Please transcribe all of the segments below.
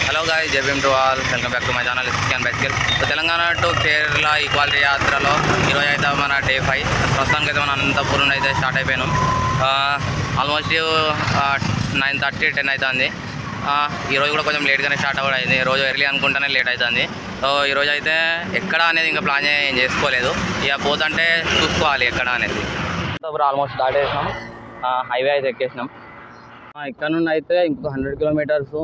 Hello guys, Jai Bhim to all, welcome back to my channel scan bicycle. So Telangana to Kerala equality యాత్రలో ఈరోజు అయితే మన day 5. ప్రస్తుతానికి అయితే మన అనంతపురం అయితే స్టార్ట్ అయిపోయాను. ఆల్మోస్ట్ 9:30 10 అవుతుంది. ఈరోజు కూడా కొంచెం లేట్గానే స్టార్ట్ కూడా అయింది. రోజు ఎర్లీ అనుకుంటేనే లేట్ అవుతుంది. సో ఈరోజు అయితే ఎక్కడ అనేది ఇంకా ప్లాన్ ఏం చేసుకోలేదు. ఇక పోతుంటే చూసుకోవాలి ఎక్కడ అనేది. ఆల్మోస్ట్ స్టార్ట్ చేసినాం, హైవే అయితే ఎక్కేసినాం. ఇక్కడ నుండి అయితే ఇంకొక 100 కిలోమీటర్స్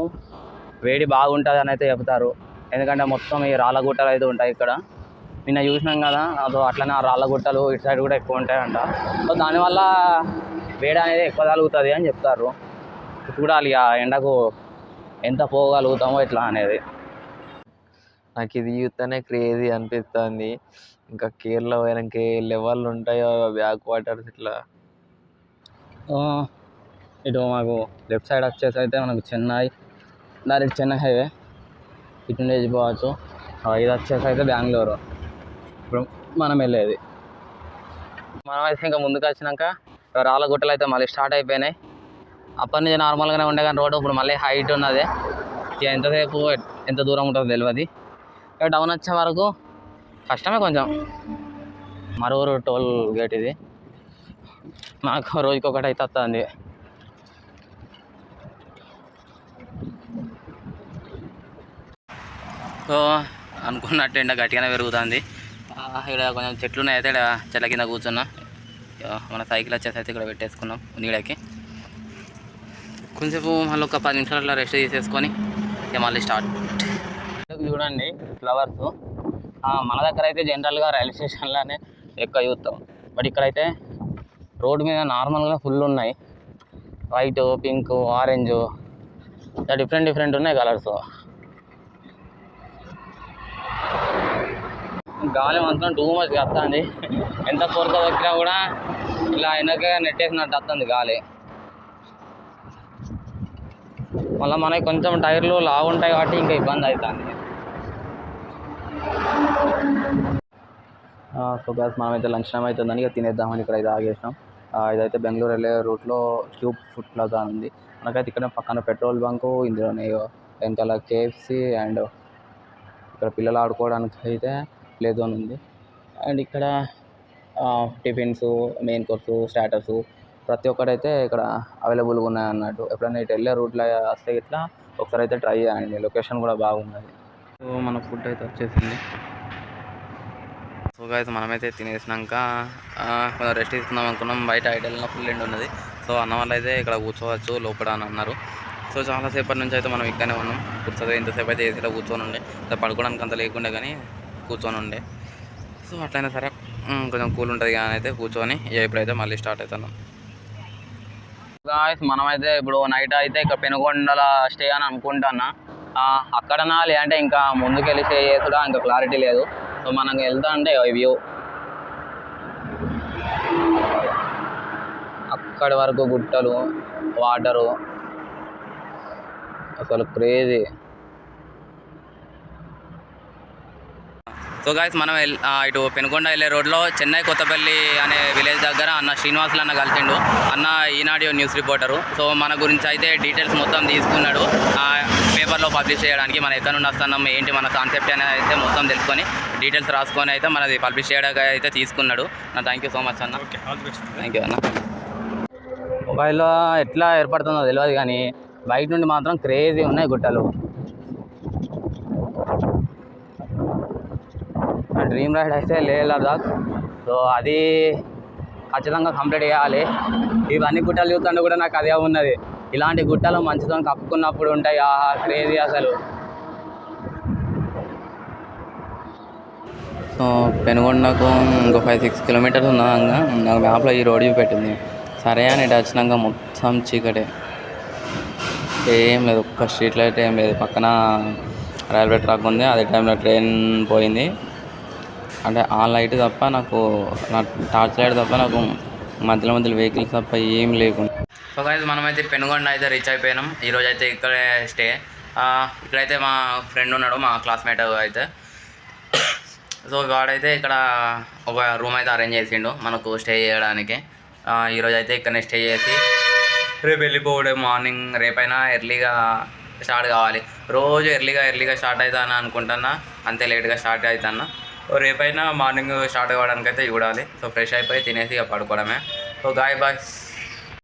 వేడి బాగుంటుంది అని అయితే చెప్తారు. ఎందుకంటే మొత్తం ఈ రాళ్ళ గుట్టలు అయితే ఉంటాయి ఇక్కడ. నిన్న చూసినాం కదా, అదో అట్లనే ఆ రాళ్ళ గుట్టలు ఇటు సైడ్ కూడా ఎక్కువ ఉంటాయంట. సో దానివల్ల వేడి అనేది ఎక్కువ తగులుతుంది అని చెప్తారు. చూడాలి ఆ ఎండకు ఎంత పోగలుగుతామో ఎట్లా అనేది. నాకు ఇది చూస్తేనే క్రేజీ అనిపిస్తుంది. ఇంకా కేరళ పోయినాక ఏ లెవెల్ ఉంటాయో బ్యాక్ వాటర్స్ ఇట్లా. ఇటు మాకు లెఫ్ట్ సైడ్ వచ్చేసి అయితే మనకు చెన్నై, డైరెక్ట్ చెన్నై హైవే ఇటు నుండి వెళ్ళిపోవచ్చు. ఇది వచ్చేసి అయితే బెంగళూరు. ఇప్పుడు మనం వెళ్ళేది. మనం అయితే ఇంకా ముందుకు వచ్చినాక రాళ్ళ గుట్టలు అయితే మళ్ళీ స్టార్ట్ అయిపోయినాయి. అప్పటి నుంచి నార్మల్గానే ఉండే కానీ రోడ్డు ఇప్పుడు మళ్ళీ హైట్ ఉన్నది. ఇక ఎంతసేపు ఎంత దూరం ఉంటుందో తెలియదు. ఇక డౌన్ వచ్చే వరకు కష్టమే కొంచెం. మరూరు టోల్ గేట్ ఇది. మాకు రోజుకి ఒకటి అయితే వస్తుంది. సో అనుకున్నట్టు ఎండ గట్టిగానే పెరుగుతుంది. ఇక్కడ కొంచెం చెట్లు ఉన్నాయి అయితే ఇక్కడ చెట్ల కింద కూర్చున్నా. మన సైకిల్ వచ్చేసి అయితే ఇక్కడ పెట్టేసుకున్నాం నీడకి. కొంచెంసేపు మళ్ళీ ఒక 10 నిమిషాలు అట్లా రెస్ట్ తీసేసుకొని ఇక మళ్ళీ స్టార్ట్. చూడండి ఫ్లవర్స్. మన దగ్గర అయితే జనరల్గా రైల్వే స్టేషన్లోనే ఎక్కువ చూస్తాం. బట్ ఇక్కడైతే రోడ్డు మీద నార్మల్గా ఫుల్ ఉన్నాయి. వైట్, పింక్, ఆరెంజ్, డిఫరెంట్ ఉన్నాయి కలర్స్. గాలి మాత్రం టూ మచ్ వస్తుంది. ఎంత కోరిక దొక్కినా కూడా ఇలా వెనక నెట్టేసినట్టు వస్తుంది గాలి. మళ్ళీ మనకి కొంచెం టైర్లు లావు ఉంటాయి కాబట్టి ఇంకా ఇబ్బంది అవుతుంది. సో గ్యాస్ మనమైతే లంచ్ టైం అవుతుందని ఇక తినేద్దామని ఇక్కడ అయితే ఆగేసినాం. ఇదైతే బెంగళూరు వెళ్ళే రూట్లో ట్యూబ్ ఫుడ్ ప్లాజా ఉంది. మనకైతే ఇక్కడ పక్కన పెట్రోల్ బంకు, ఇందులోనే వెనకాల KFC అండ్ ఇక్కడ పిల్లలు ఆడుకోవడానికి అయితే ప్లే జోన్ ఉంది. అండ్ ఇక్కడ టిఫిన్స్, మెయిన్ కోర్సు, స్టార్టర్స్ ప్రతి ఒక్కటైతే ఇక్కడ అవైలబుల్గా ఉన్నాయి అన్నట్టు. ఎప్పుడైనా ఇటు వెళ్ళే రూట్లో వస్తే ఇట్లా ఒకసారి అయితే ట్రై చేయండి. లొకేషన్ కూడా బాగున్నది. సో మన ఫుడ్ అయితే వచ్చేసింది. సో అయితే మనమైతే తినేసినాక కొంచెం రెస్ట్ తీసుకుందాం అనుకున్నాం. బయట ఐటెల్లో ఫుల్ ఎండ్ ఉన్నది. సో అన్న వాళ్ళు అయితే ఇక్కడ కూర్చోవచ్చు లోపల అని అన్నారు. సో చాలాసేపటి నుంచి అయితే మనం ఇక్కడనే ఉన్నాం. కూర్చోగా ఇంతసేపు అయితే ఏసీలో కూర్చొని ఉండే. పడుకోవడానికి అంత లేకుండే కానీ కూర్చొని ఉండే. సో అట్లయినా సరే కొంచెం కూల్ ఉంటుంది కానీ అయితే కూర్చొని ఇప్పుడైతే మళ్ళీ స్టార్ట్ అవుతున్నాం. గాయ్స్ మనమైతే ఇప్పుడు నైట్ అయితే ఇక్కడ పెనుగొండల స్టే అని అనుకుంటున్నా. అక్కడనా లేదంటే ఇంకా ముందుకెళ్ళి స్టే చేసుడా ఇంకా క్లారిటీ లేదు. సో మనం వెళ్తా అంటే వ్యూ అక్కడి వరకు గుట్టలు, వాటరు, అసలు క్రేజీ. సో గాయస్ మనం ఇటు పెనుగొండ వెళ్ళే రోడ్లో చెన్నై కొత్తపల్లి అనే విలేజ్ దగ్గర అన్న శ్రీనివాసులు అన్న కలిసిండు. అన్న ఈనాడు న్యూస్ రిపోర్టరు. సో మన గురించి అయితే డీటెయిల్స్ మొత్తం తీసుకున్నాడు పేపర్లో పబ్లిష్ చేయడానికి. మన ఎక్కడ నుండి వస్తున్నాం ఏంటి మన కాన్సెప్ట్ అనేది అయితే మొత్తం తెలుసుకొని డీటెయిల్స్ రాసుకొని అయితే మనది పబ్లిష్ చేయడానికి అయితే తీసుకున్నాడు. థ్యాంక్ యూ సో మచ్ అన్న. థ్యాంక్ యూ అన్న. మొబైల్లో ఎట్లా ఏర్పడుతుందో తెలియదు కానీ బయట నుండి మాత్రం క్రేజీ ఉన్నాయి గుట్టలు. డ్రీమ్ రైడ్ అయితే లే లదాఖ్. సో అది ఖచ్చితంగా కంప్లీట్ చేయాలి. ఇవన్నీ గుట్టలు చూస్తుంటే కూడా నాకు అదే ఉన్నది. ఇలాంటి గుట్టలు మంచితో కప్పుకున్నప్పుడు ఉంటాయి క్రేజీ అసలు. సో పెనుగొండకు ఇంకో 5-6 కిలోమీటర్స్ ఉన్నాగా నాకు మ్యాప్లో ఈ రోడ్ చూపెట్టింది. సరే అని ఇటు వచ్చినాక మొత్తం చీకటే, ఏం లేదు. ఒక్క స్ట్రీట్ లైట్ ఏం లేదు. పక్కన రైల్వే ట్రాక్ ఉంది. అదే టైంలో ట్రైన్ పోయింది. అంటే ఆ లైట్ తప్ప నాకు, నా టార్చ్ లైట్ తప్ప నాకు మధ్యలో వెహికల్స్ తప్ప ఏం లేకుండా. సో గైస్ మనమైతే పెనుగొండ అయితే రీచ్ అయిపోయినాం. ఈరోజు అయితే ఇక్కడే స్టే. ఇక్కడైతే మా ఫ్రెండ్ ఉన్నాడు, మా క్లాస్మేట్ అయితే. సో వాడైతే ఇక్కడ ఒక రూమ్ అయితే అరేంజ్ చేసిండు మనకు స్టే చేయడానికి. ఈరోజు అయితే ఇక్కడనే స్టే చేసి రేపు వెళ్ళిపోవడే మార్నింగ్. రేపైనా ఎర్లీగా స్టార్ట్ కావాలి. రోజు ఎర్లీగా స్టార్ట్ అవుతాను అనుకుంటున్నా, అంతే లేట్గా స్టార్ట్ అవుతున్నా. రేపైనా మార్నింగ్ స్టార్ట్ కావడానికి అయితే చూడాలి. సో ఫ్రెష్ అయిపోయి తినేసి ఇక పడుకోవడమే. So bye.